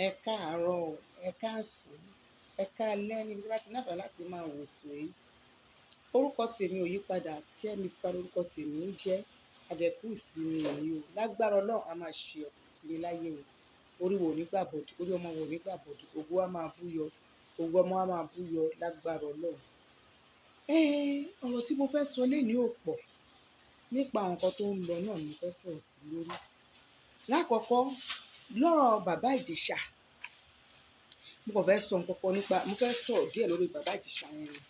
Ẹ káàárọ̀ o, ẹ káàsán, ẹ káalẹ́ níbi tí wọ́n bá ti náfàá láti máa wò tó yìí. Orúkọ tèmi ò yípadà, Kẹ́mi Fádé orúkọ tèmi ń jẹ́. Àdẹ̀kù ìsinmi èyí o. Lágbára Ọlọ́run a máa ṣe ọ̀pọ̀ ìsinmi láyé o. Orí wo ò ní gbà bọ̀dẹ̀, orí ọmọ wo ò ní gbà bọ̀dẹ̀, ògo wa máa búyọ, ògo ọmọ wa máa búyọ lágbára Ọlọ́run. Ọ̀rọ̀ tí mo fẹ́ sọ lénìí ò pọ̀. Nípa àwọn nǹkan tó ń lọ náà ni mo fẹ́ sọ̀rọ̀ sí lórí. Lákọ̀ọ́kọ́, lọ́rọ̀ bàbá Ìjẹ̀ṣà, mo kàn fẹ́ sọ nǹkan kan nípa, mo fẹ́ sọ̀rọ̀ díẹ̀ lórí bàbá Ìjẹ̀ṣà yẹn ni.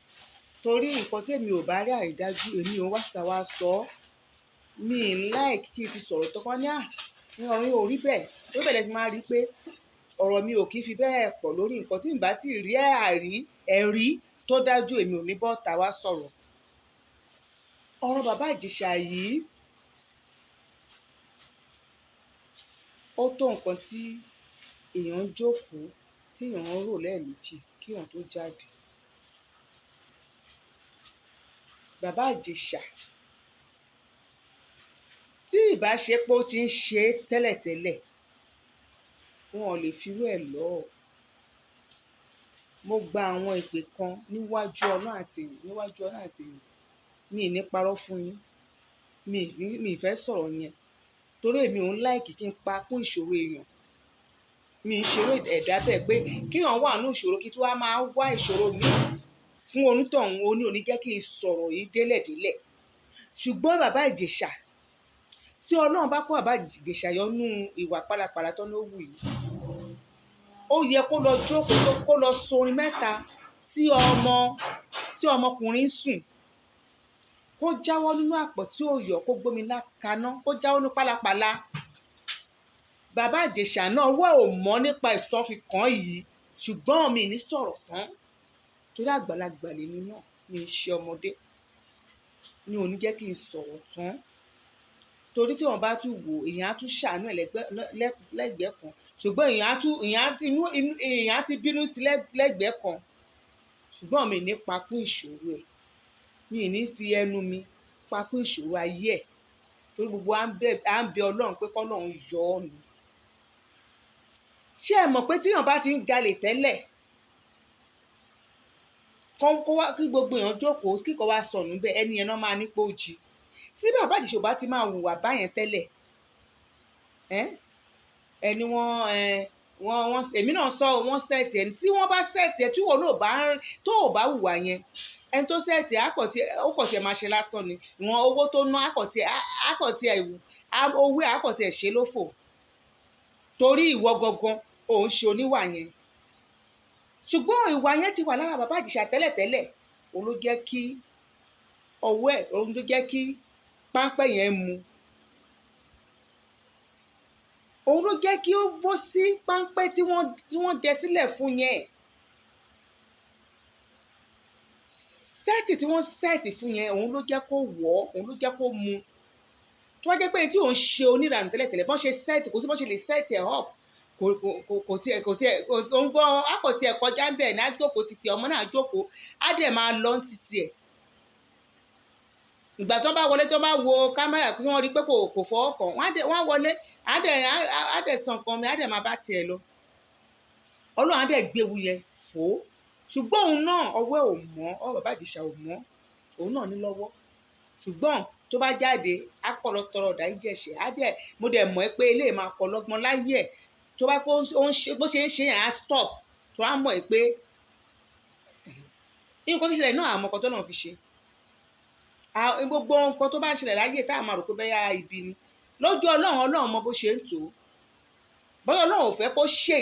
Torí nǹkan tèmi ò bá rí àrídájú, èmi ò wá síta wá sọ ọ́. Mi ì like kí n ti sọ̀rọ̀ tọ́kọ́ ní ọ̀rọ̀ yẹn ò rí bẹ́ẹ̀. Tó bẹ̀rẹ̀ fi máa rí pé ọ̀rọ̀ mi ò kí fi bẹ́ẹ̀ pọ̀ lórí nǹkan tí n bá ti rí ẹ̀rí tó dájú, èmi ò ní bọ́ta wá sọ̀rọ̀. Ọ̀rọ̀ bàbá Ìjẹ̀ṣà yìí ó tó nǹkan tí èèyàn ń jókòó, tí èèyàn ń rò lẹ́ẹ̀mejì kí èèyàn tó jáde. Bàbá Ìjẹ̀ṣà tí ìbá ṣe pé ó ti ń ṣe tẹ́lẹ̀tẹ́lẹ̀, wọn ò lè firú ẹ̀ lọ. Mo gba àwọn ìpè kan níwájú Ọlọ́run àti èèyàn, mi ì ní parọ́ fún yín, mi ì fẹ́ sọ̀rọ̀ yẹn torí èmi ò ń like kí n pa kún ìṣòro èèyàn. Mi ì ṣeré ẹ̀dá bẹ́ẹ̀ pé kí èèyàn wà nínú ìṣòro kí tí wàá máa wá ìṣòro mi fún onítọ̀hún, òní jẹ́ kí n sọ̀rọ̀ yìí délẹ̀délẹ̀. Ṣùgbọ́n bàbá Ìjẹ̀ṣà, tí Ọlọ́run bá kó bàbá Ìjẹ̀ṣà yọ nínú ìwà pálapàla tó ló wù yìí, ó yẹ kó lọ jókòó, kó lọ sọ orin mẹ́ta tí ọmọkùnrin sùn, kó jáwọ́ nínú àpọ̀ tí ó yọ, kó gbómi lákaná, kó jáwọ́ ní pálapàla. Bàbá Ìjẹ̀ṣà náà wọ́n ò mọ̀ nípa ìtàn fi kàn yìí, ṣùgbọ́n mi ní sọ̀rọ̀ tán torí àgbàlagbà lèmi náà, mi ń ṣe ọmọdé. Mi ò ní jẹ́ kí n sọ̀rọ̀ tán torí tí wọ́n bá tún wò, èèyàn á tún ṣàánú ẹ̀ lẹ́gbẹ̀ẹ́ kan, ṣùgbọ́n èèyàn á ti bínú sí lẹ́gbẹ̀ẹ́ kan. Ṣùgbọ́n mi ní pakún ìṣòro ẹ̀, mi ì ní fi ẹnu mi pakún ìṣòro ayé ẹ̀ torí gbogbo à ń bẹ Ọlọ́run pé k'Ọlọ́run yọ ọ́ ni. Ṣé ẹ mọ̀ pé tíyàn bá ti ń jalè tẹ́lẹ̀, kí gbogbo èèyàn jókòó, kíkọ́ wá sọnù bẹ́ẹ̀, ẹni yẹn náà máa ní pé ó jí. Tí bàbá Ìjẹ̀ṣà ò bá ti máa hùwà báyẹn tẹ́lẹ̀, ẹni wọ́n èmi náà sọ wọ́n sẹ́ẹ̀tì ẹni tí wọ́n bá sẹ́ẹ̀tì ẹ tí wọ́n tó ò bá hùwà yẹn, ẹni tó sẹ́ẹ̀tì ó kàn tiẹ̀ máa ṣe lásán ni. Ìwọ̀n owó tó ná owó àkọ̀tì ṣe lófò torí ìwọ gangan ò ń ṣe oníwà yẹn. Ṣùgbọ́n ìwà yẹn ti wà lára bàbá Ìjẹ̀ṣà tẹ́lẹ̀tẹ́lẹ̀, òun ló jẹ́ kí ọwọ́ ẹ̀, òun ló jẹ́ kí páńpẹ́ yẹn mu. Òun ló jẹ́ kí ó bọ́ sí páńpẹ́ tí wọ́n dẹ sílẹ̀ fún yẹn. Sẹ́ẹ̀tì tí wọ́n sẹ́ẹ̀tì fún yẹn, òun ló jẹ́ kó wọ̀ ọ́, òun ló jẹ́ kó mu. Tó wá jẹ́ pé tí òun ṣe oníranù tẹ́lẹ̀tẹ́lẹ̀, bọ́n ṣe sẹ́ẹ̀tì, kò sí bọ́n ṣe lè sẹ́ẹ̀tì ẹ̀ up, kò tiẹ̀ òun gan àkọ̀tì ẹ̀ kọjá ń bẹ̀ ní àjókòó títí ọmọ náà jókòó, á dẹ̀ máa lọ títí ẹ̀. Ìgbà tó bá wọlé, tó bá wo kámẹ́rà kí wọ́n rí pé kò fọwọ́ kàn, wọ́n wọlé, á dẹ̀ san nǹkan mi, á dẹ̀ máa bá tiẹ̀ lọ. Ọlọ́run á dẹ̀ gbé ewu yẹn fò ó. Ṣùgbọ́n òun náà ọwọ́ ẹ̀ ò mọ́, ọwọ́ bàbá Ìjẹ̀ṣà ò mọ́, òun náà ní lọ́wọ́. Ṣùgbọ́n tó bá jáde, á kọ̀ lọ tọrọ ìdáríjì ẹ̀ṣẹ̀, mo dẹ̀ mọ̀ pé eléyìí máa kọ́ lọ́gbọ́n láyé ẹ̀. Tó bá pé bó ṣe ń ṣe yẹn á stop, tó á mọ̀ pé nǹkan tó ṣẹlẹ̀ náà àmọ́ nǹkan tó náà fi ṣe. Gbogbo nǹkan tó bá ń ṣẹlẹ̀ láyé tá a máa rò pé bẹ́ẹ̀ ibi ni. Lójú Ọlọ́run mọ bó ṣe ń tò ó. Bọ́yá Ọlọ́run ò fẹ́ kó ṣe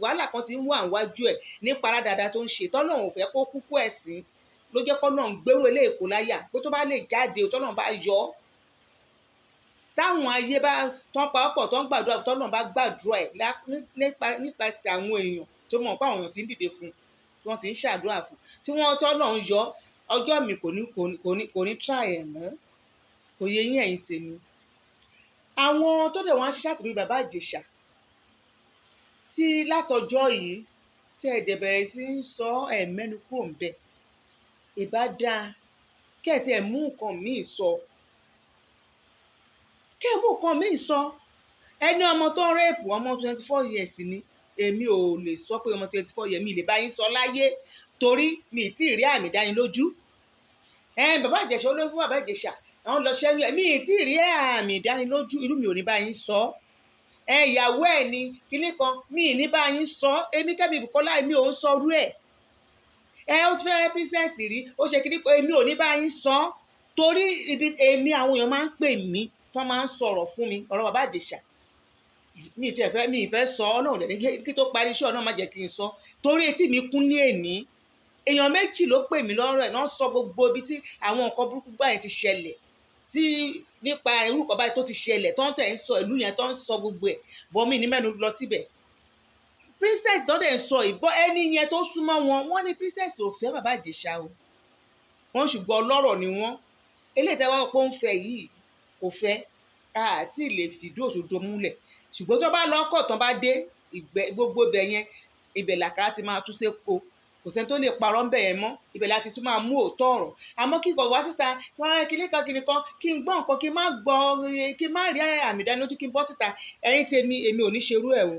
wàhálà kan tí ń wà níwájú ẹ̀ nípa dáadáa tó ń ṣe, tọ́lọ́run ò fẹ́ kó kúkú ẹ̀sín ló jẹ́ k'Ọlọ́run gbérú eléyìí kó láyà pé tó bá lè jáde, tọ́lọ́run bá yọ ọ́. Táwọn ayé bá tán pawọ́pọ̀ tán gbàdúrà, tọ́lọ́run bá gbàdúrà ẹ̀ nípasẹ̀ àwọn èèyàn tó mọ̀ pé àwọn èèyàn ti ń dìde fún un, tí wọ́n ti ń ṣàdúrà fún un, tí tọ́lọ́run yọ ọjọ́ mi kò ní try ẹ̀ mọ́. Kò yé yín ẹ̀yin tèmi. Àwọn tó dẹ̀ wá ń ṣiṣẹ́ àtìrí bàbá Ìjẹ̀ṣà tí látọjọ́ yìí tí ẹ dẹ̀ bẹ̀rẹ̀ sí ń sọ mẹ́nu kúrò ń bẹ̀, ìbá dáa kí ẹ tiẹ̀ mú nǹkan míì sọ. ẹni ọmọ tó ń rẹ́ẹ̀pù ọmọ 24 years ni èmi ò lè sọ pé ọmọ 24 years mi lè bá yín sọ láyé torí mi ì tí ì rí àmì ìdánilójú bàbá Ìjẹ̀ṣà olóyún fún bàbá Ìjẹ̀ṣà àwọn lọ ṣẹ́yún ẹ̀ mi ì tí ì rí àmì ìdánilójú irú mi ò ní bá yín sọ ìyàwó ẹ̀ ni kinní kan mi ì ní bá yín sọ èmi Kẹ́mi Bùkọ́lá èmi ò ń sọ rú ẹ̀ ó ti fẹ́ pírísẹ̀sì rí ó ṣe kinní kan èmi ò ní bá yín sọ torí ibi èmi àwọn èèyàn máa ń pè mí tó máa ń sọ̀rọ̀ fún mi ọ̀rọ̀ bàbá Ìjẹ̀ṣà mi ì fẹ́ sọ Ọlọ́run dẹ̀ kí tó parí iṣẹ́ Ọlọ́run má jẹ́ kí n sọ torí etí mi kún ní èní èèyàn méjì ló pè mí lọ́rọ̀ ẹ̀ náà sọ gbogbo ibi tí àwọn nǹkan burúkú báyìí ti ṣẹlẹ̀ tí nípa irú nǹkan báyìí tó ti ṣẹlẹ̀ tó ń tẹ̀ ń sọ ìlú yẹn tó ń sọ gbogbo ẹ̀ bọ́mí ní mẹ́nu lọ síbẹ̀ princess tó dẹ̀ ń sọ ìbọn ẹni yẹn tó súnmọ́ wọ́n ní princess ò fẹ́ bàbá Ìjẹ̀ṣà o wọ́n ṣùgbọ́n ọlọ́rọ̀ ni wọ́n eléyìí tẹ́ wá pé ó ń fẹ́ yìí kò fẹ́ àti lè fìdí òdodo múlẹ̀ ṣùgbọ́n tó bá lọ́kọ̀ tán bá dé gbogbo ibẹ̀ yẹn ibẹ̀ làkàrà ti máa tún sépo kò sẹ́ni tó lè parọ́ ń bẹ̀ yẹn mọ́ ibẹ̀ láti tún máa mú òótọ́ ọ̀rọ̀ àmọ́ kíkọ̀ wá síta kíní kan kí n gbọ́ nǹkan kí n má gbọ́ kí n má rí àmì ìdánilójú kí n bọ́ síta ẹ̀yin tèmi èmi ò ní ṣerú ẹ̀ o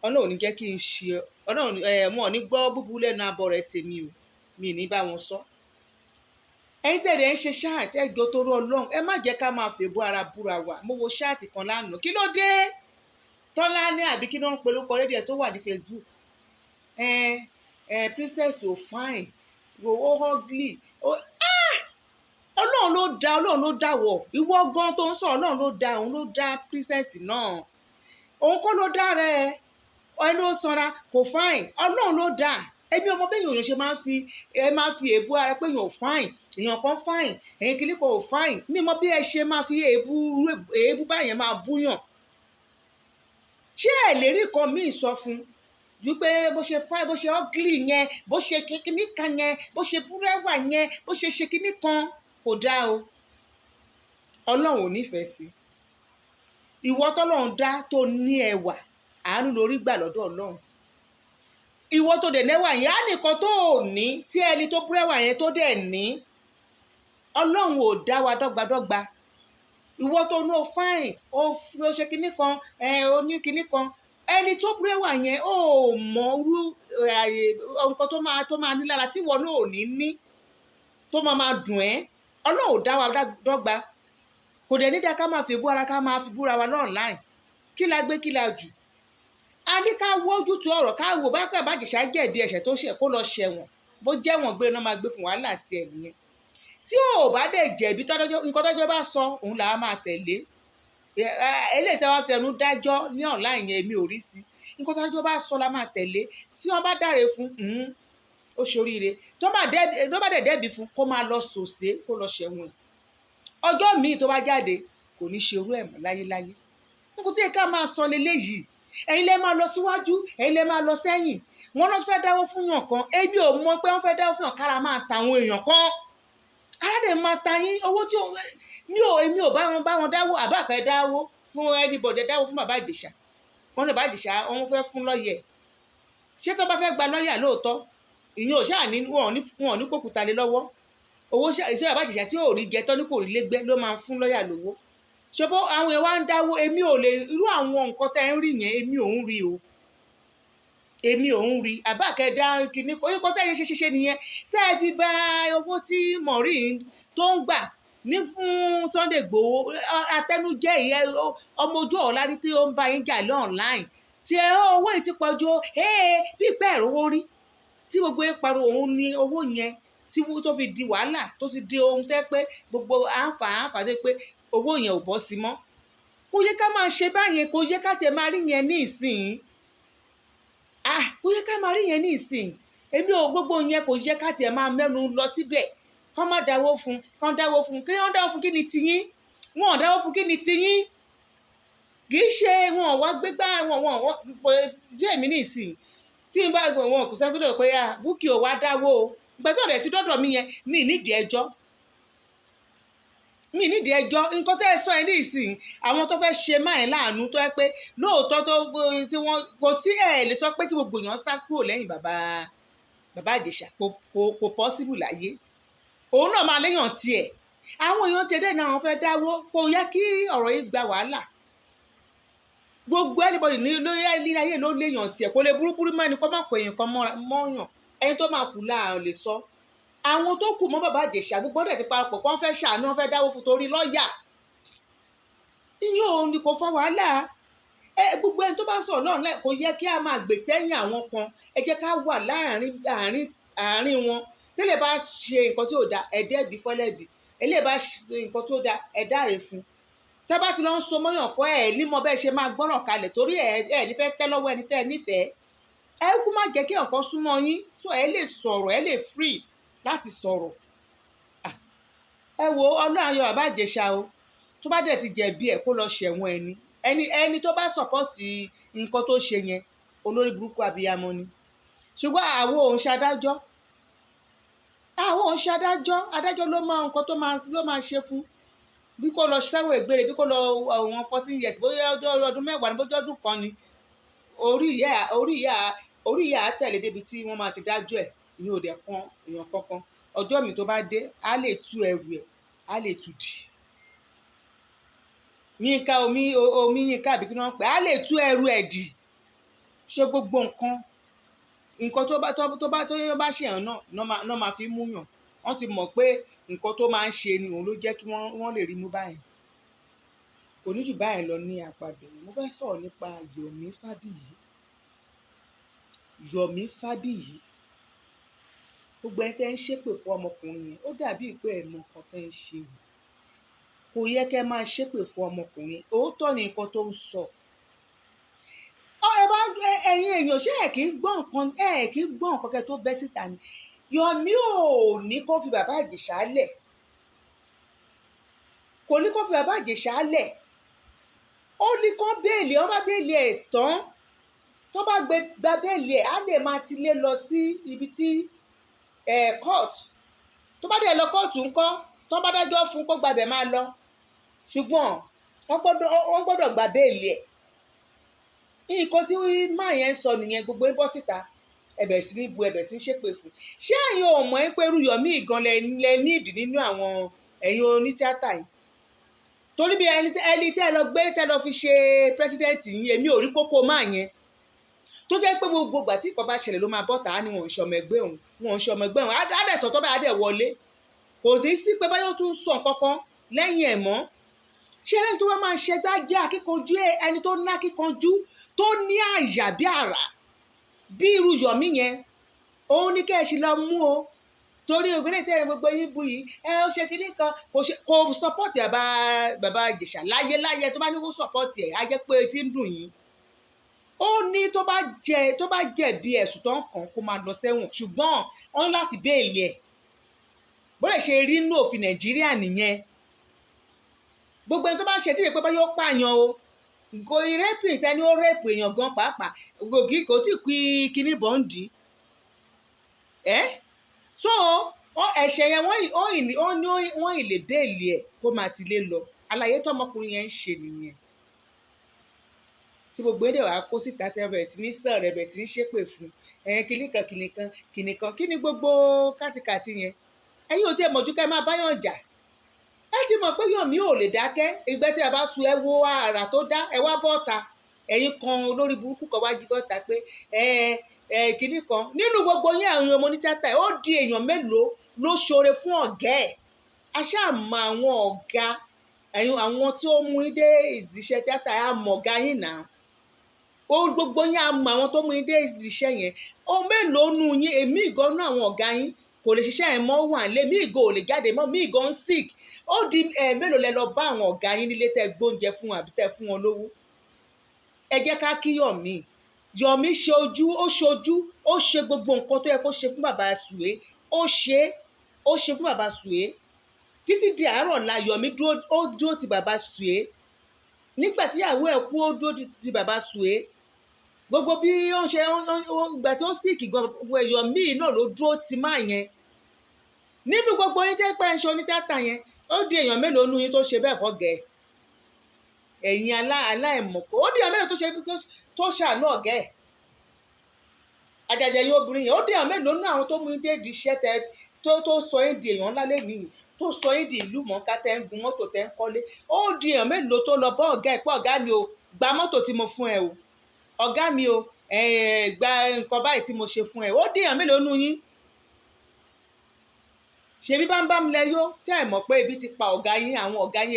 Ọlọ́run ò ní jẹ́ kí n ṣe Ọlọ́run wọn ò ní gbọ́ búburú lẹ́nu abọ́ rẹ̀ tèmi o mi ì ní bá wọn sọ ẹ̀yin tẹ̀lé ń ṣe ṣáàtì ẹ̀jọ́ tó rọ Ọlọ́run ẹ má jẹ́ ká máa fèbú ara búra wa mo wo ṣáàtì kan lánàá kí ló dé Tọ́lá ní àbí kí ló ń polówó rédíò tó wà ní Facebook princess ò fine ó ugly Ọlọ́run ló dá wọ̀ ìwọ gan tó ń sọ̀rọ̀ Ọlọ́run ló dá òun ló dá princess náà òun kọ́ ló dá rẹ̀ ẹni ó sanra kò fine Ọlọ́run ló dá ẹbí ọmọ bẹ́ẹ̀ èèyàn ṣe máa fi èébú ara pé èèyàn ò fine èèyàn kan fine èèyàn kìíní kan ò fine mímọ bí ẹ ṣe máa fi èébú báyẹn máa búyàn ṣé ẹ lè rí nǹkan míì sọ fún wípé bó ṣe fine bó ṣe ugly yẹn bó ṣe kíní kan yẹn bó ṣe búrẹ́wà yẹn bó ṣe kíní kan kò dáa o Ọlọ́run ò nífẹ̀ẹ́ sí ìwọ tọ́lọ́run dá tó ní ẹwà àánú lórí gbà lọ́dọ̀ Ọlọ́run ìwọ tó dẹ̀ nẹ́wà yẹn á nìkan tó ò ní tí ẹni tó búrẹ́wà yẹn tó dẹ̀ ní Ọlọ́run ò dá wa dọ́gbadọ́gba ìwọ tó ní o fine o ṣe kinní kan o ní kinní kan ẹni tó búrẹ́wà yẹn ó mọ irú nǹkan tó máa ní lára tí ìwọ náà ò ní tó máa dùn ẹ́ Ọlọ́run ò dá wa dọ́gba kò dẹ̀ ní dá ká máa fi bú ara ká máa fi búra wa online kí la gbé kí la jù a ní ká wójú tó ọ̀rọ̀ ká wò bá pẹ́ bàjẹ́sà jẹ̀bi ẹ̀ṣẹ̀ tó ṣẹ̀ kó lọ ṣẹ̀wọ̀n bó jẹ́wọ̀n gbé náà máa gbé fún wàhálà àti ẹ̀ nìyẹn tí ò bá dẹ̀ jẹ̀bi nǹkan tọ́jọ́ bá sọ òun là á máa tẹ̀lé eléyìí tí wọ́n fẹnu dájọ́ ní online yẹn èmi ò rí sí nǹkan tọ́jọ́ bá sọ la máa tẹ̀lé tí wọ́n bá dáre fún ó ṣoríire tó bá dẹ̀ dẹ́bi fún kó máa lọ sòsé kó lọ ṣẹ̀wọ̀n ọjọ́ míì tó bá jáde kò ní ṣerú ẹ̀ mọ́ láyéláyé nǹkan tó yẹ ká máa sọ leléyìí ẹ̀yin lẹ máa lọ síwájú ẹ̀yin lẹ máa lọ sẹ́yìn wọn náà fẹ́ dáwó fún yàn kan èmi ò mọ̀ pé wọ́n fẹ́ dáwó fún yàn kára máa ta àwọn èèyàn kan aládé máa ta yín owó tí èmi ò bá wọn dáwó àbáàkẹ́ dáwó fún anybody dáwó fún bàbá Ìjẹ̀ṣà wọn ní bàbá Ìjẹ̀ṣà wọn fẹ́ fún lọ́yẹ̀ ṣé tó bá fẹ́ gba lọ́yà lóòótọ́ ìyẹn ò ṣáà ní wọn ò ní kókùtà lé lọ́wọ́ owó ṣe bàbá Ìjẹ̀ṣà tí ò rí jẹ tọ́ ní kò rí lẹ́gbẹ́ ló máa fún lọ́yà lówó ṣebó àwọn èèyàn wá ń dáwó èmi ò lè irú àwọn nǹkan tẹ́ ń rí yẹn èmi ò ń rí àbáàkẹ́ dá kinní nǹkan tẹ́ yẹn ṣe nìyẹn tẹ́ ẹ fi bá owó tí Maureen tó ń gbà ní fún Sunday Igboho atẹnujẹ ìyẹn ọmọ ojú ọ̀la rí tí ó ń bá yín jà lọ online tí owó yìí ti pọ̀ jù bí ìpẹ́ ìrówó rí tí gbogbo yẹn parọ́ òun ní owó yẹn tí tó fi di wàhálà tó ti di ohun tẹ́ pé gbogbo àǹfà dé pé owó yẹn ò bọ́ sí mọ́ kò yẹ ká máa ṣe báyẹn kò yẹ ká tẹ máa rí yẹn ní ìsìn kò yẹ ká máa rí yẹn ní ìsìn èmi ò gbogbo yẹn kò yẹ ká tẹ máa mẹ́nu lọ síbẹ̀ kán má dáwó fún kán dáwó fún kí wọ́n dáwó fún kí ni tiyín wọn ò dáwó fún kí ni tiyín kì í ṣe wọn ò wá gbégbá wọn bí èmi ní ìsìn tí n bá wọn kò sẹ́ni tó lè pé Bukky ò wá dáwó o gbẹ̀tọ̀ rẹ̀ ti dọ́dọ̀ mi yẹn mi nídìí ẹjọ́ nǹkan tẹ́ ẹ sọ ẹ ní ìsìn àwọn tó fẹ́ ṣe máa ẹ̀ láàánú tó yẹ pé lóòótọ́ tí wọ́n kò sí ẹ̀ lè sọ pé kí gbogbo èèyàn sá kúrò lẹ́yìn bàbá Ìjẹ̀ṣà kò pọ́síbù láyé òun náà máa léèyàn tiẹ̀ àwọn èèyàn tiẹ̀ dẹ̀ náà wọ́n fẹ́ dáwó kò yẹ kí ọ̀rọ̀ yìí gba wàhálà gbogbo anybody ní lórí ayé ló léèyàn tiẹ̀, kò lè burúburú mọ́ ẹni kó má pè èèyàn kan mọ́yàn, ẹni tó máa kù láàrín lè sọ. Àwọn tó kù mọ́ bàbá Ìjẹ̀ṣà gbogbo ọ̀dẹ̀ ti parapọ̀ kó wọ́n fẹ́ ṣàánú, wọ́n fẹ́ dáwó fún torí lọ́ọ̀yà. Iyún òun ni kò fa wàhálà. Gbogbo ẹni tó bá sọ̀rọ̀ náà kò yẹ kí a máa gbè sẹ́yìn àwọn kan, ẹ jẹ́ ká wà láàárín wọn. Tẹ́lẹ̀ bá ṣe nǹkan tí ò da, ẹ̀dẹ́bi fọ́lẹ́bi, eléyìí bá ṣe nǹkan tó da, ẹ̀dáre fún. Tẹ́ bá ti lọ ń so mọ́yàn kọ́ ní mọ bẹ́ẹ̀ ṣe máa gbọ́ràn kalẹ̀ torí ẹ̀ ní fẹ́ tẹ́ lọ́wọ́ ẹni tẹ́ ẹ nífẹ̀ẹ́. Ẹ kú má jẹ́ kí nǹkan súnmọ́ yín so ẹ lè sọ̀rọ̀, ẹ lè free láti sọ̀rọ̀. Ẹ wo Ọlọ́run á yọ bàbá Ìjẹ̀ṣà o, tó bá dẹ̀ ti jẹ̀bi ẹ̀ kó lọ ṣẹ̀wọ̀n ẹni tó bá sọ̀pọ̀tì nǹkan tó ṣe yẹn olórí burúkú abiyamọ ni. Ṣùgbọ́n àwọn òun ṣadájọ́, adájọ́ ló máa nǹkan tó máa ṣe fún. Bí kò lọ sẹ́wọ̀n ìgbére, bí kò lọ wọn 14 years, bóyá ọdún 10 ni, bóyá ọdún kan ni, orí ìyá á tẹ̀lé débi tí wọ́n máa ti dájọ́ ẹ̀ ní òde kan èèyàn kankan. Ọjọ́ mi tó bá dé á lè tú ẹrù ẹ̀, á lè tú dì. Yínká omi Yínká àbí kí wọ́n pè á lè tú ẹrù ẹ̀ dì. Ṣé gbogbo nǹkan tó bá ṣe hàn náà máa fi mú yàn. Wọ́n ti mọ̀ pé nǹkan tó máa ń ṣe ni òun ló jẹ́ kí wọ́n lè rí mú báyìí. Kò ní jù báyìí lọ ní àpapọ̀. Mo fẹ́ sọ̀rọ̀ nípa Yomi Fabiyi. Gbogbo ẹni tẹ́ ń ṣépè fún ọmọkùnrin yẹn, ó dàbí pé ẹ mọ nǹkan tẹ́ ń ṣe o. Kò yẹ kẹ́ máa ṣépè fún ọmọkùnrin, òótọ́ ni nǹkan tó ń sọ. Ẹ̀yin èèyàn ṣé ẹ̀ kì í gbọ́ nǹkan kẹ́ tó bẹ́ síta ni. Yomi ò ní kó fi bàbá Ìjẹ̀ṣà lẹ̀, kò ní kó fi bàbá Ìjẹ̀ṣà lẹ̀. Ó ní kó béèlì, wọ́n bá béèlì ẹ̀ tán, tó bá gba béèlì ẹ̀ á lè máa ti lé lọ sí ibi tí court. Tó bá dẹ̀ lọ kóòtù ńkọ́, tó bá dájọ́ fún kó gbabẹ̀ máa lọ. Ṣùgbọ́n wọ́n gbọ́dọ̀ gba béèlì ẹ̀. Nǹkan tí máa yẹn ń sọ nìyẹn, gbogbo ń bọ́ síta ẹ̀bẹ̀ sí ní bu, ẹ̀bẹ̀ sí ní ṣépè fún. Ṣé ẹ̀yin ò mọ̀ pé irú Yomi gan lẹ níìdì nínú àwọn ẹ̀yin onítíátà yìí? Torí bí ẹni tẹ́ lọ gbé tẹ́ lọ fi ṣe president yín, èmi ò rí kókó máa yẹn. Tó jẹ́ pé gbogbo ìgbà tí nǹkan bá ṣẹlẹ̀ ló máa bọ́ta á ní wọn ò ṣọmọ ẹgbẹ́ òun, á dẹ̀ sọ tó bá dẹ̀ wọlé. Kò sí pé báyọ̀ tún sọ nǹkan kan lẹ́yìn ẹ̀ mọ́. Ṣé ẹni tó bá máa ṣẹgbẹ́ jẹ́ akíkanjú, ẹni tó ní akíkanjú, tó ní àyà bí àrá bí irú Yomi yẹn, òun ní kẹ́ ẹ ṣe lọ mú o. Torí ògbẹ́lẹ̀ tẹ́ gbogbo yín bú yìí, ó ṣe kinní kan, kò sọpọ́ọ̀tì bàbá Ìjẹ̀ṣà láyé tó bá ní kó sọpọ́ọ̀tì ẹ̀ á jẹ́ pé etí ń dùn yín. Ó ní tó bá jẹ̀bi ẹ̀sùn tó ń kàn kó máa lọ sẹ́wọ̀n, ṣùgbọ́n wọ́n ní láti béèlì ẹ̀. Bó lè ṣe rí nínú òfin Nàìjíríà nìyẹn. Gbogbo ẹni tó bá ń ṣe tí ìpè bá yóò pààyàn o, kò rẹ́pì tẹ́ni ó rẹ́pù èèyàn gan pàápàá, kò tí kú kíní bọ́ǹdì. So ẹ̀ṣẹ̀ yẹn wọ́n ì lè béèlì ẹ̀ kó máa ti lé lọ. Àlàyé tọmọkùnrin yẹn ń ṣe nìyẹn. Tí gbogbo èdè wàá kó síta tẹ́bẹ̀ tí ní sọ̀rọ̀ ẹ̀bẹ̀ tí ń ṣépè fún kìnìkan kí ni gbogbo kátikàti yẹn. Ẹ̀yin ò tí ẹ mọ̀jú ká ẹ máa báyọ̀ jà. Ẹ ti mọ̀ pé Yomi ò lè dákẹ́. Ìgbẹ́ tí a bá sun ẹ wo àrà tó dá, ẹ wá bọ́ta. Ẹ̀yin kan olórí burúkú kan wá jí bọ́ta pé kìnì kan nínú gbogbo yín àwọn ọmọ ní tíátà ó di èèyàn mélòó ló ṣoore fún ọ̀gá ẹ̀. A ṣáà mọ àwọn ọ̀gá àwọn tí ó mú dé ìdíṣẹ́ tíátà á mọ̀ ọ̀gá yín náà. Gbogbo yín á mọ àwọn tó mú dé ìdíṣẹ́ yẹn. Ohun mélòó nu yín, èmi ìgànnú àwọn ọ̀gá yín kò lè ṣiṣẹ́ ẹ̀ mọ́ wà lé, mí ìgò ò lè jáde mọ́, mí ìgò ń sick. Ó di mélòó lẹ lọ bá àwọn ọ̀gá yín nílé tẹ́ gbóúnjẹ fún àbí tẹ́ fún wọn lówó. Ẹ jẹ́ ká kí Yomi ṣojú, ó ṣe gbogbo nǹkan tó yẹ kó ṣe fún bàbá Sùwé, ó ṣe fún bàbá Sùwé. Títí di àárọ̀ ọ̀la Yomi dúró ti bàbá Sùwé. Nígbà tí ìyàwó ẹ̀ kú ó dúró ti bàbá Sùwé. Gbogbo bí ó ṣe ìgbà tí ó sick gan, Yomi náà ló dúró ti máa yẹn. Nínú gbogbo yín tẹ́ pẹ́ ń ṣe onítìátà yẹn, ó di èèyàn mélòó nu yín tó ṣe bẹ́ẹ̀ kọ́ gẹ̀ẹ́. Ẹ̀yin aláìmọ̀kọ́, ó di èèyàn mélòó tó ṣàánú ọ̀gá ẹ̀. Àjàjà yín obìnrin yẹn, ó di èèyàn mélòó náà àwọn tó mú dé di iṣẹ́ tó sọ yín di èèyàn ńlá lẹ́nìí, tó sọ yín di ìlú mọ̀ọ́ká tẹ́ ń gun mọ́tò tẹ́ ń kọ́lé. Ó di èèyàn mélòó tó lọ bá ọ̀gá ẹ̀ pé ọ̀gá mi o gba mọ́tò tí mo fún ẹ o, ọ̀gá mi o, gba nǹkan báyìí tí mo ṣe fún ẹ. Ó dèèyàn mélòó nú yín? ṣebí bá ń bá mi lẹ yó tí ẹ mọ̀ pé ebi ti pa ọ̀gá yín, àwọn ọ̀gá yín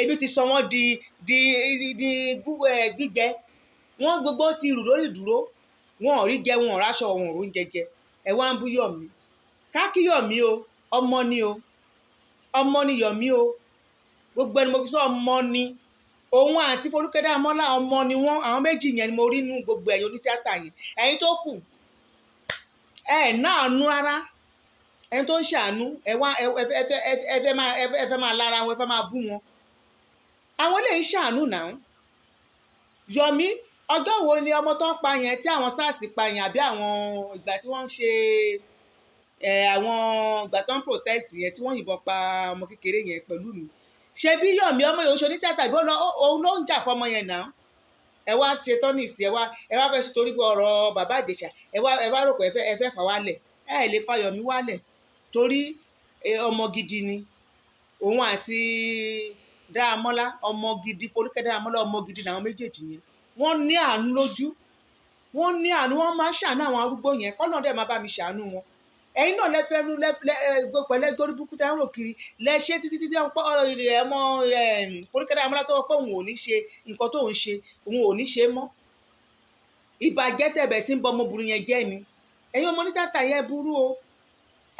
ebi ti sọ wọ́n di gbígbẹ. Wọ́n gbogbo ti rù lórí ìdúró, wọn ò rí jẹ, wọn ò ráṣọ, wọn ò róúnjẹ jẹ. Ẹ wá ń bú Yọ̀mí. Káàkì Yọ̀mí o, ọmọ ni o, ọmọ ni Yọ̀mí o, gbogbo ẹni mo fi sọ ọmọ ni. Òun àti Folúkẹ́ Dáramọ́lá ọmọ ni wọ́n, àwọn méjì yẹn ni mo rí nínú gbogbo ẹ̀yin onítíátà yẹn. Ẹ̀yin tó kù náà nú rárá. Ẹni tó ń ṣàánú ẹ fẹ́ máa lára wọn, ẹ fẹ́ máa bú wọn. Àwọn lè ń ṣàánú náà. Yọ̀mí, ọjọ́ wo ni ọmọ tó ń pa yẹn tí àwọn SARS pa yẹn, àbí àwọn ìgbà tí wọ́n ń ṣe àwọn ìgbà tó ń protest yẹn tí wọ́n yìnbọn pa ọmọ kékeré yẹn pẹ̀lú mi. Ṣé bí Yọ̀mí ọmọ yòó ṣe onítìátà bí òun ló ń jà fọmọ yẹn náà. Ẹ wá ṣe tọ́nìsì, ẹ wá fẹ́ ṣe torí ọ̀rọ̀ bàbá Ìjẹ̀ṣà, ẹ wá rò pé ẹ fẹ́ fà wálẹ̀. Ẹ lè fa Yọ̀mí wálẹ̀ torí ọmọ gidi ni òun àti Dáramọ́lá. Ọmọ gidi Folúkẹ́ Dáramọ́lá, ọmọ gidi làwọn méjèèjì yẹn. Wọ́n ní àánú lójú, wọ́n ní àánú, wọ́n máa ń ṣàánú àwọn arúgbó yẹn. kọ́nà dẹ̀ máa bá mi ṣàánú wọn. Ẹ̀yin náà lẹ́fẹ̀ẹ́nu pẹ̀lẹ́ torí búkú tẹ́ ń rò kiri lẹ ṣe títí ọmọ Folúkẹ́ Dáramọ́lá tó wọ́n pé òun ò ní ṣe nǹkan tó ń ṣe, òun ò ní ṣe mọ́. Ìbàjẹ́ tẹ̀bẹ̀ sí ń bọ ọmọbìnrin yẹn jẹ́ ni. Ẹ̀yin ọmọ onítìátà yẹn burú o,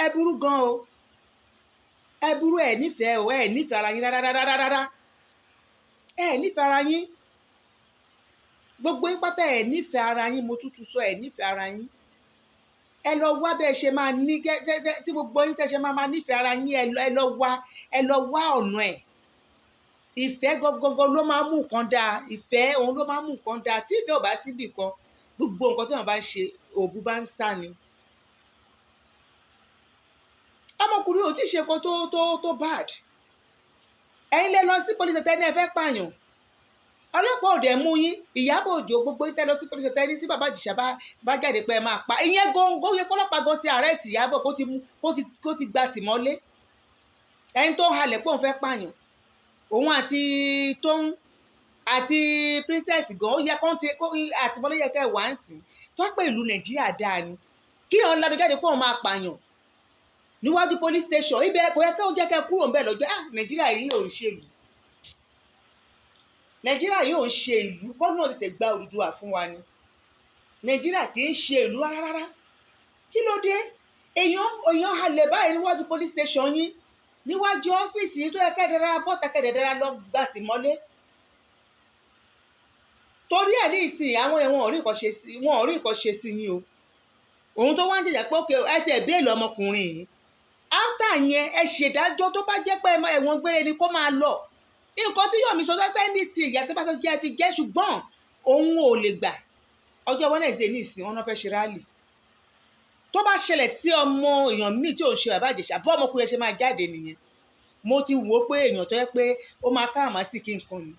ẹ burú gan o, ẹ burú, ẹ nífẹ̀ẹ́ o, ẹ nífẹ̀ẹ́ ara yín rárá, ẹ nífẹ̀ẹ́ ara yín. Gbogbo yín pátá ẹ nífẹ̀ẹ́ ara yín, mo tútù sọ ẹ nífẹ̀ẹ́ ara yín. Ẹ lọ wá bẹ́ẹ̀ ṣe máa ní tí gbogbo yín tẹ́ ṣe máa nífẹ̀ẹ́ ara yín. ẹ lọ wá ọ̀nà ẹ̀. Ìfẹ́ gangan ló máa ń mú nǹkan dáa. Ìfẹ́ òun ló máa ń mú nǹkan dáa. Tí ìfẹ́ ò bá síbì kan, gbogbo nǹkan tí wọ́n bá ń ṣe òbú bá ń sá ni. Ọmọkùnrin ò tí ì ṣe nǹkan tó bad. Ẹ̀yin lẹ lọ sí police station ẹ fẹ́ pààyàn. Ọlọ́pàá ò dẹ̀ mú yín. Ìyábọ̀ Òjó gbogbo yín tẹ́ lọ sí police station tí bàbá Ìjẹ̀ṣà bá jáde pé ẹ máa pa. Ìyẹn góńgó yẹ kọ́lọ́pàá gan ti arrest Ìyábọ̀ kó ti gba tìmọ́lé. Ẹni tó ń halẹ̀ pé òun fẹ́ pààyàn. Òun àti Tóun àti Princess gan ó yẹ àtìmọ́lé yẹ kẹ́ wá ń sìn. Tó pé ìlú Nàìjíríà dáa ni. Kí ọ̀n lanu jáde pé òun máa pààyàn níwájú police station. Ibẹ̀ kò yẹ kí ó jẹ́ kẹ́ kúrò ńbẹ̀ lọ́jọ́. Nàìjíríà yìí ò ń ṣe ìlú. Nàìjíríà yìí ò ń ṣe ìlú. Kọ́nà tètè gba Odùduwà fún wa ni. Nàìjíríà kì í ṣe ìlú rárá. Kí ló dé? Èèyàn halẹ̀ báyìí níwájú police station yín, níwájú ọ́fíìsì yín tó yẹ kẹ́dẹ̀ẹ́dẹ́ra bọ́ta kẹ́dẹ̀ẹ́dẹ́ra lọ gbà tìmọ́lé. Torí ẹ̀ ní ìsìn àwọn ẹ̀wọ̀n ò rí nǹkan ṣe sí ni o. Òun tó wá ń jẹ̀jà pé òkè ẹ tẹ̀ béèlì ọmọkùnrin yìí. After yẹn ẹ ṣèdájọ́ tó bá jẹ́ pé ẹ̀wọ̀n gbére ni kó máa lọ. Nǹkan tí Yọ̀mí sọ pé ní ti ìyá tó bá fẹ́ jẹ́ fi jẹ́, ṣùgbọ́n òun ò lè gbà. Ọjọ́ Wednesday ní ìsìn wọn náà fẹ́ ṣe rálì. Tó bá ṣẹlẹ̀ sí ọmọ èèyàn míì tí ò ń ṣe bàbá Ìjẹ̀ṣà, bọ́ ọmọkùnrin ṣe máa jáde nìyẹn. Mo ti wò ó pé èèyàn tó yẹ pé ó máa káràmásìkí nǹkan ni.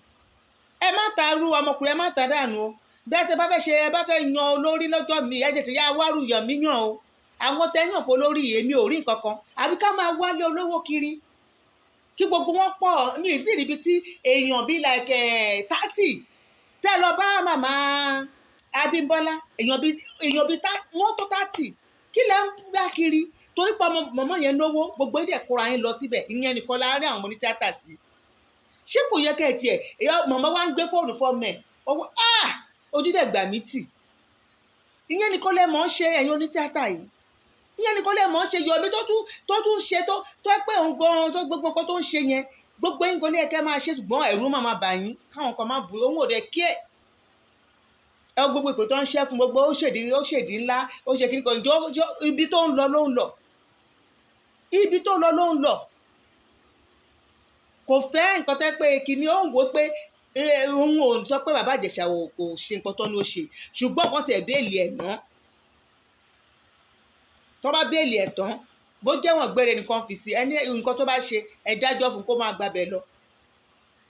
Ẹ má ta irú ọmọkùnrin, ẹ má ta dànù o. Bẹ́ẹ̀ tẹ́ bá fẹ́ ṣe, ẹ bá fẹ́ yan olórí lọ́jọ́ mi, ẹ tètè yá wárú Yọ̀mí yàn o. Àwọn tẹ́yàn fún olórí èmi ò rí nǹkan kan. Àbí ká máa wálé olówó kiri. Kí gbogbo wọn pọ̀ ní ìdí níbi tí èèyàn bíi like 30 tẹ́ lọ bá màmá Abímbọ́lá. Èèyàn bíi wọ́n tó 30. Kí lẹ ń gbá kiri? Torí pé mọ̀mọ́ yẹn lówó, gbogbo ìdẹ̀ kóra yín lọ síbẹ̀. Ìyẹn nìkan láàárín àwọn onítìátà sí. Ṣé kò yẹ kẹ́ ẹ tiẹ̀? Mọ̀mọ́ wá ń gbé fóònù fọ́mẹ̀. Ojú dẹ̀ gbà mí tì. Ìyẹn nìkan lẹ mọ̀ ń ṣe ẹ̀yin onítìátà yìí. Ìyẹn nìkan lẹ mọ̀ ń ṣe. Yọ̀mí tó tún ṣe tó pé òun gan tó gbogbo nǹkan tó ń ṣe yẹn, gbogbo yín gan ní ẹ̀kẹ́ máa ṣe, ṣùgbọ́n ẹ̀rù máa bà yín káwọn kan máa bù òun ò dẹ̀ kí ẹ̀. Gbogbo ìpè tó ń ṣẹ́ fún gbogbo ó ṣèdí ńlá, ó ṣe kíní kan jọ ibi tó ń lọ ló ń lọ. Ibi tó ń lọ ló ń lọ. Kò fẹ́ nǹkan tẹ́ pé kíní ó ń wò pé òun ò sọ pé bàbá Ìjẹ̀ṣà kò ṣe nǹkan tó ní ó ṣe, ṣùgbọ́n wọ́n tẹ̀ béèlì ẹ̀ náà. Tó bá béèlì ẹ̀ tán, bó jẹ́ wọ́n gbére nìkan fi sí ẹni nǹkan tó bá ṣe ẹ dájọ́ fún kó máa gbabẹ̀ lọ.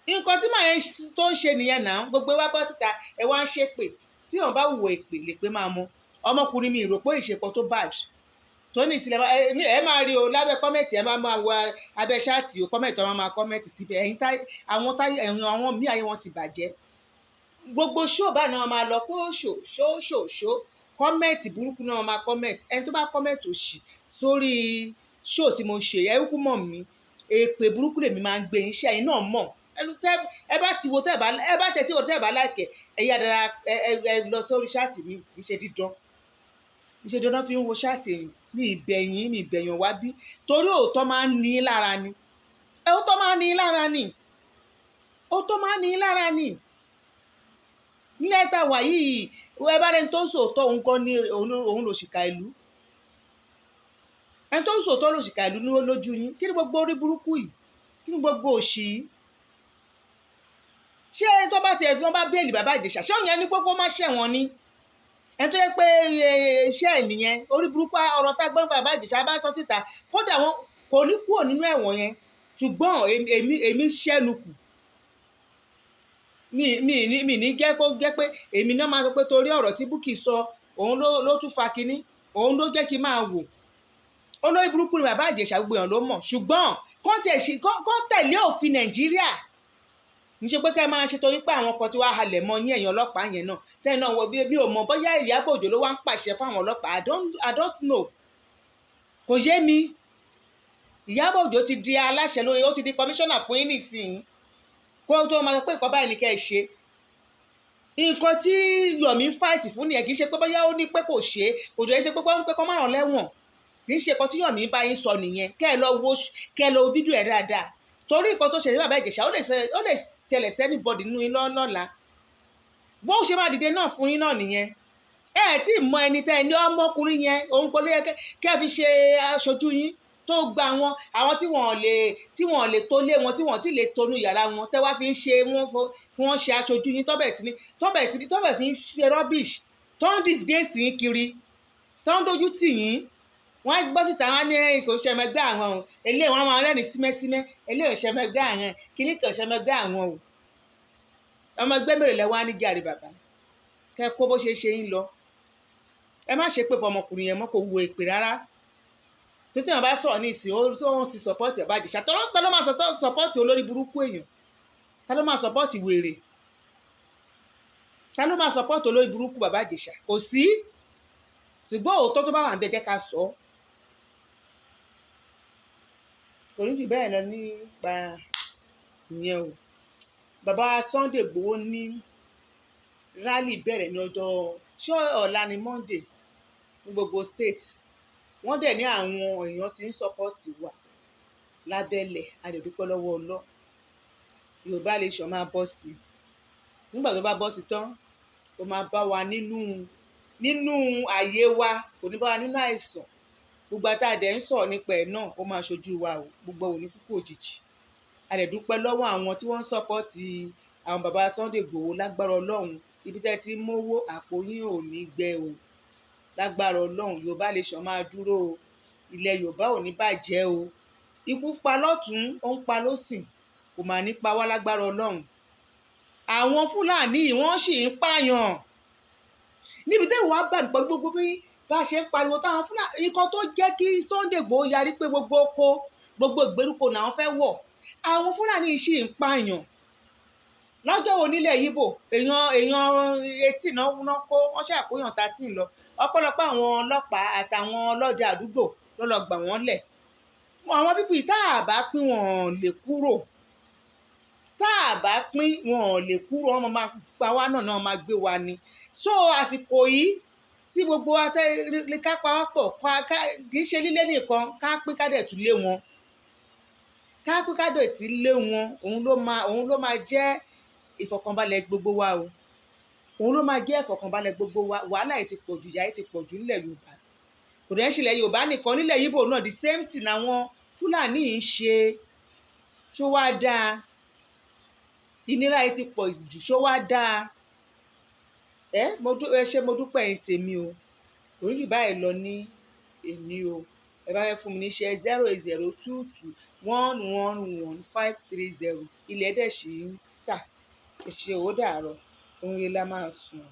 Nǹkan tí màá yẹn tó ń ṣe nìyẹn náà. Gbogbo wa bọ́ títa ẹ wá ń ṣépè. Tí wọ́n bá wùwọ̀ èpè lè pé máa mọ. Ọmọkùnrin mi ìrò pé ìṣèpọ̀ tó bad. Tó ní ìsìlẹ̀ ẹ máa rí o lábẹ́ kọ́mẹ̀tì, ẹ máa wọ abẹ́ ṣáàtì o kọ́mẹ̀tì, ọmọ máa kọ́mẹ̀tì síbẹ̀. Àwọn míì ayé wọn ti bàjẹ́. gbogbo ṣó báyìí náà máa lọ kó ṣó kọ́mẹ̀tì burúkú náà máa kọ́mẹ̀tì. Ẹni tó bá kọ́mẹ̀tì òṣì sórí ṣó tí mo ṣe ẹ kúkú mọ̀ mí, èpè burúkú lèmi máa ń gbé iṣẹ́ yìí náà mọ̀. Ẹ bá ti wo ẹ bá tẹ̀tí wo tẹ́ ẹ bá láìkẹ́ ẹ yá dára ẹ lọ sórí ṣáàtì mi. Kì í ṣe dandan fi ń wo ṣáàtì èèyàn. Mi ìbẹ̀yàn wá bí torí òótọ́ máa ń ní lára ni. Òótọ́ máa ń ní lára ni. Òótọ́ máa ń ní lára ni. Nílẹ̀ tá a wà yìí ẹ bá rẹni tó ń sòótọ́ òun kọ́ ní òun lòṣìkà ìlú. Ẹni tó ń sòótọ́ lòṣìkà ìlú lójú yín. Kí ni gbogbo orí burúkú yìí? Kí ni gbogbo òṣì yìí? Ṣé tó bá tiẹ̀ fi wọ́n bá béèlì bàbá Ìjẹ̀ṣà ṣé òun yẹn ní kókó má ṣẹ̀wọ̀n ni? Ẹni tó yẹ pé iṣẹ́ ẹ̀ nìyẹn orí burúkú ọ̀rọ̀ tá gbọ́n bàbá Ìjẹ̀ṣà bá sọ síta kódà wọn kò ní kúrò nínú ẹ̀wọ̀n yẹn ṣùgbọ́n èmi ṣẹ́nu kù. Mi ní jẹ́ kó jẹ́ pé èmi náà máa sọ pé torí ọ̀rọ̀ tí Bukky sọ òun ló tún fa kinní òun ló jẹ́ kí n máa wò. Olórí burúkú ni bàbá Ìjẹ̀ṣà gbogbo èèyàn ló mọ̀ ṣùgbọ́n kó tẹ̀lé òfin Nàìjíríà. Ní ṣe pé ká máa ṣe torí pé àwọn kan tí wàá halẹ̀ mọ́ ní ẹ̀yìn ọlọ́pàá yẹn náà tẹ́ẹ̀ náà wọ bí ò mọ̀ bóyá Ìyábọ̀ Òjó ló wá ń pàṣẹ fáwọn ọlọ́pàá I don't know. Kò yé mi. Ìyábọ̀ Òjó ti di aláṣẹ lórí ó ti di kọmíṣánná fún yín nísìnyí kó tó máa sọ pé nǹkan báyìí ni kẹ́ ẹ ṣe. Nǹkan tí Yomi ń fáìtì fún nìyẹn kì í ṣe pé bóyá ó ní pé kò ṣe é kò jẹ́ ṣe pé kó má ràn lẹ́wọ̀n kì í ṣe nǹkan tí Yomi bá yín sọ nìyẹn kẹ́ ẹ lọ wo fídíò ẹ̀ dáadáa torí nǹkan tó ṣẹlẹ̀ bàbá Ìjẹ̀ṣà ó lè ṣẹlẹ̀ sí anybody nínú yín lọ́la bó ṣe máa dìde náà fún yín náà nìyẹn. Tí ì mọ ẹni tẹ́ ẹ ní ọmọkùnrin yẹn òun kò lè kẹ́ fi ṣe aṣojú yín tó gba àwọn tí wọ́n lè tó lé wọn tí wọ́n ti lè tónú yàrá wọn tẹ́ wá fi ń ṣe wọ́n ṣe aṣojú yín tọ́bẹ̀ fi ń ṣe rubbish tó ń disgrace yín kiri tó ń dojú tì yín. Wọ́n gbọ́ síta wọn ní kò ṣẹmẹgbẹ́ àwọn o eléyìí wọn máa rẹ́rìn símẹ́símẹ́ eléyìí ṣẹmẹgbẹ́ àwọn kíní kan ṣẹmẹgbẹ́ àwọn o. Ọmọ ẹgbẹ́ mèrè lẹ́wọ́ á ní gàrí bàbá kẹ́ kó bó ṣe yín lọ. Ẹ má ṣe pé fọmọkùnrin yẹn mọ́ kò wo èpè rárá. Tó tí wọn bá sọ̀rọ̀ ní ìsìn ó ti sọ̀pọ́ọ̀tì Bàbá Ìjẹ̀ṣà ta ló máa sọ̀pọ́ọ̀tì olórí burúkú èèyàn ta ló máa sọ̀pọ́ọ̀tì wèrè ta ló máa sọ̀pọ́ọ̀tì olórí burúkú Bàbá Ìjẹ̀ṣà kò sí. Ṣùgbọ́n òótọ́ tó bá wà ń bẹ jẹ́ ká sọ ọ́. Torí jù bẹ́ẹ̀ lọ nípa ìyẹn o. Bàbá Sunday Igboho ní rally bẹ̀rẹ̀ ní ọjọ́ ṣé ọ̀la ni Monday ní gbogbo state wọ́n dẹ̀ ní àwọn èèyàn tí ń sọpọ́ọ̀tì wa lábẹ́lẹ̀ a lè dúpẹ́ lọ́wọ́ Ọlọ́run. Yorùbá nation máa bọ́ sí nígbà tó bá bọ́ sí tán ó máa bá wa nínú ààyè wa kò ní bá wa nínú àìsàn gbogbo àtàdé ń sọ̀rọ̀ nípa ẹ̀ náà ó máa ṣojú wa o gbogbo òní kúkú òjijì. A lè dúpẹ́ lọ́wọ́ àwọn tí wọ́n ń sọpọ́ọ̀tì àwọn bàbá Sunday Igboho lágbára Ọlọ́run ibi tẹ́ ti mówó àpò yín ò ní gbẹ o lágbára Ọlọ́run. Yorùbá nation máa dúró o ilẹ̀ Yorùbá ò ní bàjẹ́ o ikú pa lọ́tún ó ń pa lósìn kò mà ní pa wá lágbára Ọlọ́run. Àwọn Fúlàní wọ́n sì ń pààyàn níbi tí ìwà bà ní pẹ̀lú gbogbo bí bá ṣe ń pariwo táwọn Fúlàní nǹkan tó jẹ́ kí Sunday Igboho yarí pé gbogbo ìgbèríko làwọn fẹ́ wọ̀ àwọn Fúlàní sì ń pààyàn. Lọ́jọ́ wo nílẹ̀ Yíbò èèyàn 18 náà kó wọ́n ṣe àkóyàn 13 lọ ọ̀pọ̀lọpọ̀ àwọn ọlọ́pàá àtàwọn ọlọ́dẹ àdúgbò ló lọ gbà wọ́n lẹ̀. Àwọn bíbí tá a bá pín wọn lè kúrò wọ́n máa pa wá náà máa gbé wa ni. So àsìkò yìí tí gbogbo ká pawọ́pọ̀ kì í ṣe lílé nìkan ká pín kádẹ̀ tún lé wọn òun ló máa jẹ́ ìfọ̀kànbalẹ̀ gbogbo wa o òun ló máa jẹ́ ìfọ̀kànbalẹ̀ gbogbo wa. Wàhálà yìí ti pọ̀ jù ìyà yìí ti pọ̀ jù nílẹ̀ Yorùbá kò dẹ̀ ń ṣẹlẹ̀ Yorùbá nìkan nílẹ̀ Yíbò náà the same thing àwọn Fúlàní ń ṣe ṣó wá dáa ìnira yìí ti pọ̀ jù ṣó wá dáa. Mo dúpẹ́ yín tèmi o òun jù báyìí lọ ní èmi o ẹ bá fẹ́ fún mi níṣẹ́ 08022111530 ilẹ̀ dẹ̀ ṣì ń tà ẹ ṣe owó dàárọ̀ òun yẹn la máa sùn.